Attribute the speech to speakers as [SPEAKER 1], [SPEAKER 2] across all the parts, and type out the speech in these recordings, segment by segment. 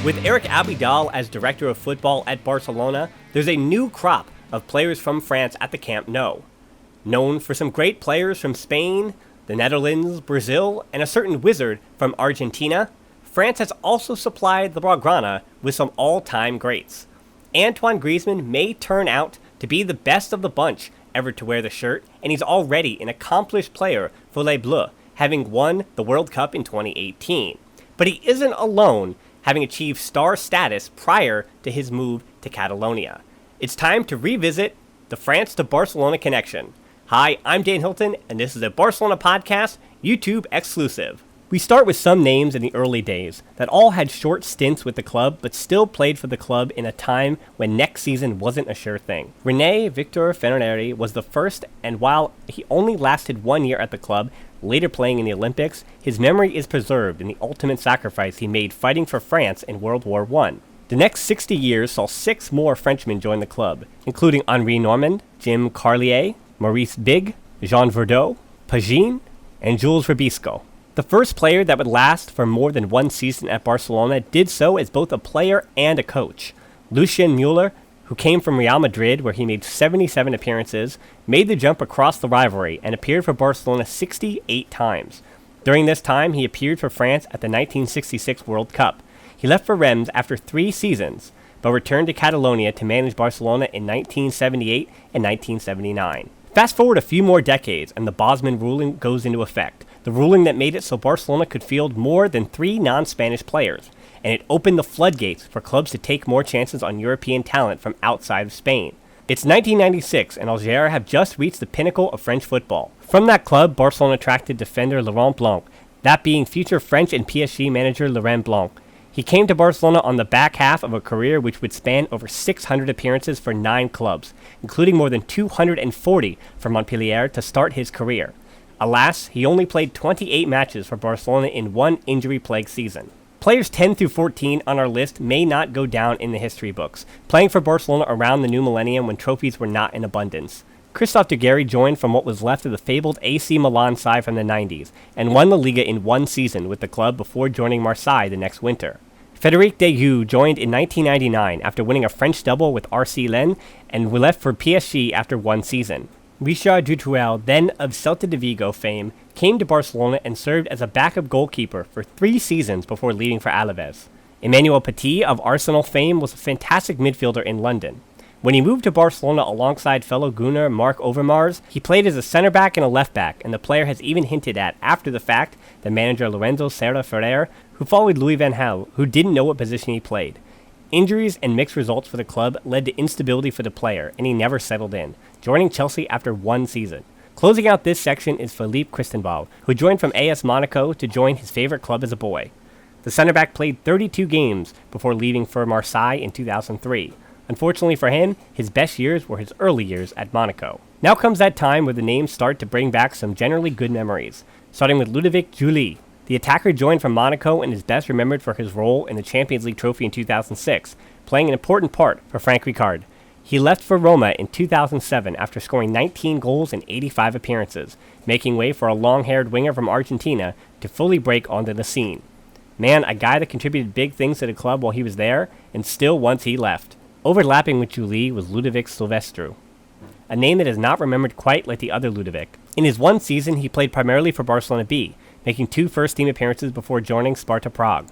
[SPEAKER 1] With Eric Abidal as director of football at Barcelona, there's a new crop of players from France at the Camp Nou. Known for some great players from Spain, the Netherlands, Brazil, and a certain wizard from Argentina, France has also supplied the Blaugrana with some all-time greats. Antoine Griezmann may turn out to be the best of the bunch ever to wear the shirt, and he's already an accomplished player for Les Bleus, having won the World Cup in 2018. But he isn't alone, having achieved star status prior to his move to Catalonia. It's time to revisit the France to Barcelona connection. Hi, I'm Dan Hilton, and this is a Barcelona Podcast, YouTube exclusive. We start with some names in the early days that all had short stints with the club but still played for the club in a time when next season wasn't a sure thing. René Fenouillière was the first, and while he only lasted 1 year at the club, later playing in the Olympics, his memory is preserved in the ultimate sacrifice he made fighting for France in World War I. The next 60 years saw 6 more Frenchmen join the club, including Henri Normand, Jim Carlier, Maurice Big, Jean Verdeau, Pagin, and Jules Robisco. The first player that would last for more than 1 season at Barcelona did so as both a player and a coach. Lucien Muller, who came from Real Madrid where he made 77 appearances, made the jump across the rivalry and appeared for Barcelona 68 times. During this time, he appeared for France at the 1966 World Cup. He left for Reims after 3 seasons, but returned to Catalonia to manage Barcelona in 1978 and 1979. Fast forward a few more decades and the Bosman ruling goes into effect, the ruling that made it so Barcelona could field more than 3 non-Spanish players, and it opened the floodgates for clubs to take more chances on European talent from outside of Spain. It's 1996 and Alger have just reached the pinnacle of French football. From that club, Barcelona attracted defender Laurent Blanc, that being future French and PSG manager Laurent Blanc. He came to Barcelona on the back half of a career which would span over 600 appearances for 9 clubs, including more than 240 for Montpellier to start his career. Alas, he only played 28 matches for Barcelona in 1 injury-plagued season. Players 10 through 14 on our list may not go down in the history books, playing for Barcelona around the new millennium when trophies were not in abundance. Christophe Dugarry joined from what was left of the fabled AC Milan side from the 90s, and won the Liga in 1 season with the club before joining Marseille the next winter. Frédéric Deyoux joined in 1999 after winning a French double with RC Lens and left for PSG after 1 season. Richard Dutruel, then of Celta de Vigo fame, came to Barcelona and served as a backup goalkeeper for 3 seasons before leaving for Alaves. Emmanuel Petit of Arsenal fame was a fantastic midfielder in London. When he moved to Barcelona alongside fellow Gunnar Mark Overmars, he played as a center-back and a left-back, and the player has even hinted at, after the fact, the manager Lorenzo Serra Ferrer, who followed Louis van Gaal, who didn't know what position he played. Injuries and mixed results for the club led to instability for the player, and he never settled in, joining Chelsea after 1 season. Closing out this section is Philippe Christanval, who joined from AS Monaco to join his favorite club as a boy. The center-back played 32 games before leaving for Marseille in 2003. Unfortunately for him, his best years were his early years at Monaco. Now comes that time where the names start to bring back some generally good memories, starting with Ludovic Giuly. The attacker joined from Monaco and is best remembered for his role in the Champions League trophy in 2006, playing an important part for Frank Rijkaard. He left for Roma in 2007 after scoring 19 goals in 85 appearances, making way for a long-haired winger from Argentina to fully break onto the scene. Man, a guy that contributed big things to the club while he was there, and still once he left. Overlapping with Giuly was Ludovic Sylvestre, a name that is not remembered quite like the other Ludovic. In his 1 season, he played primarily for Barcelona B, making 2 first-team appearances before joining Sparta Prague.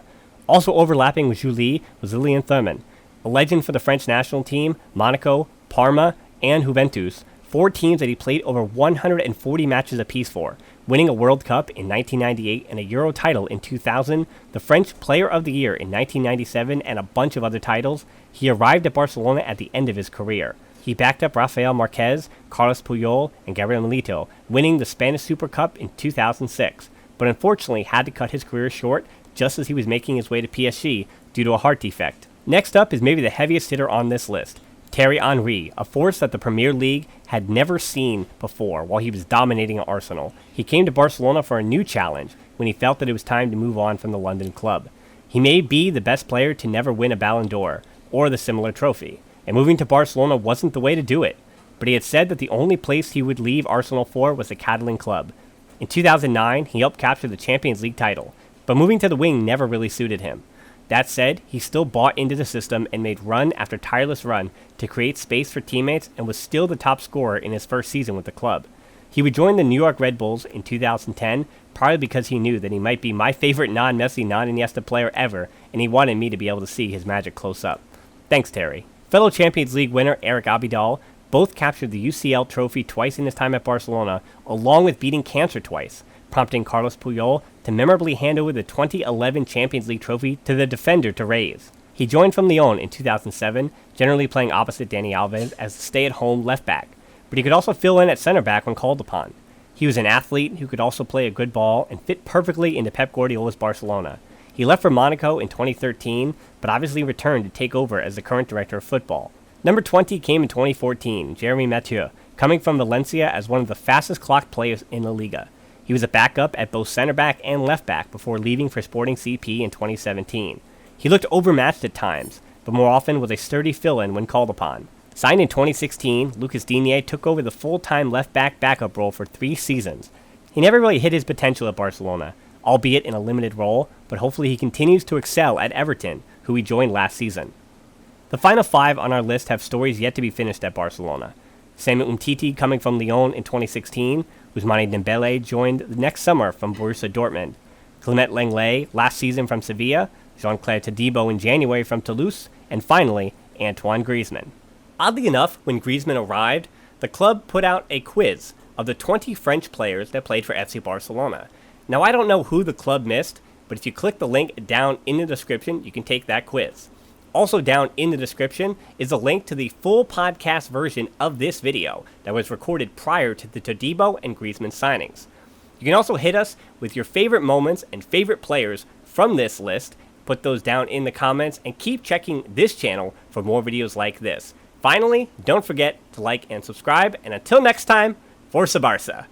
[SPEAKER 1] Also overlapping with Giuly was Lilian Thuram, a legend for the French national team, Monaco, Parma, and Juventus, 4 teams that he played over 140 matches apiece for, winning a World Cup in 1998 and a Euro title in 2000, the French Player of the Year in 1997, and a bunch of other titles. He arrived at Barcelona at the end of his career. He backed up Rafael Marquez, Carlos Puyol, and Gabriel Milito, winning the Spanish Super Cup in 2006, but unfortunately had to cut his career short just as he was making his way to PSG due to a heart defect. Next up is maybe the heaviest hitter on this list, Thierry Henry, a force that the Premier League had never seen before while he was dominating at Arsenal. He came to Barcelona for a new challenge when he felt that it was time to move on from the London club. He may be the best player to never win a Ballon d'Or or the similar trophy, and moving to Barcelona wasn't the way to do it, but he had said that the only place he would leave Arsenal for was the Catalan club. In 2009, he helped capture the Champions League title, but moving to the wing never really suited him. That said, he still bought into the system and made run after tireless run to create space for teammates and was still the top scorer in his first season with the club. He would join the New York Red Bulls in 2010, partly because he knew that he might be my favorite non-Messi, non-Iniesta player ever, and he wanted me to be able to see his magic close up. Thanks, Terry. Fellow Champions League winner Eric Abidal both captured the UCL trophy twice in his time at Barcelona, along with beating cancer twice, prompting Carlos Puyol to memorably hand over the 2011 Champions League trophy to the defender to raise. He joined from Lyon in 2007, generally playing opposite Dani Alves as a stay-at-home left-back, but he could also fill in at center-back when called upon. He was an athlete who could also play a good ball and fit perfectly into Pep Guardiola's Barcelona. He left for Monaco in 2013, but obviously returned to take over as the current director of football. Number 20 came in 2014, Jeremy Mathieu, coming from Valencia as one of the fastest clocked players in La Liga. He was a backup at both center-back and left-back before leaving for Sporting CP in 2017. He looked overmatched at times, but more often was a sturdy fill-in when called upon. Signed in 2016, Lucas Digne took over the full-time left-back backup role for 3 seasons. He never really hit his potential at Barcelona, albeit in a limited role, but hopefully he continues to excel at Everton, who he joined last season. The final 5 on our list have stories yet to be finished at Barcelona. Samuel Umtiti coming from Lyon in 2016, Ousmane Dembele joined the next summer from Borussia Dortmund, Clement Lenglet last season from Sevilla, Jean-Claire Todibo in January from Toulouse, and finally, Antoine Griezmann. Oddly enough, when Griezmann arrived, the club put out a quiz of the 20 French players that played for FC Barcelona. Now, I don't know who the club missed, but if you click the link down in the description, you can take that quiz. Also down in the description is a link to the full podcast version of this video that was recorded prior to the Todibo and Griezmann signings. You can also hit us with your favorite moments and favorite players from this list, put those down in the comments, and keep checking this channel for more videos like this. Finally, don't forget to like and subscribe, and until next time, Forza Barca!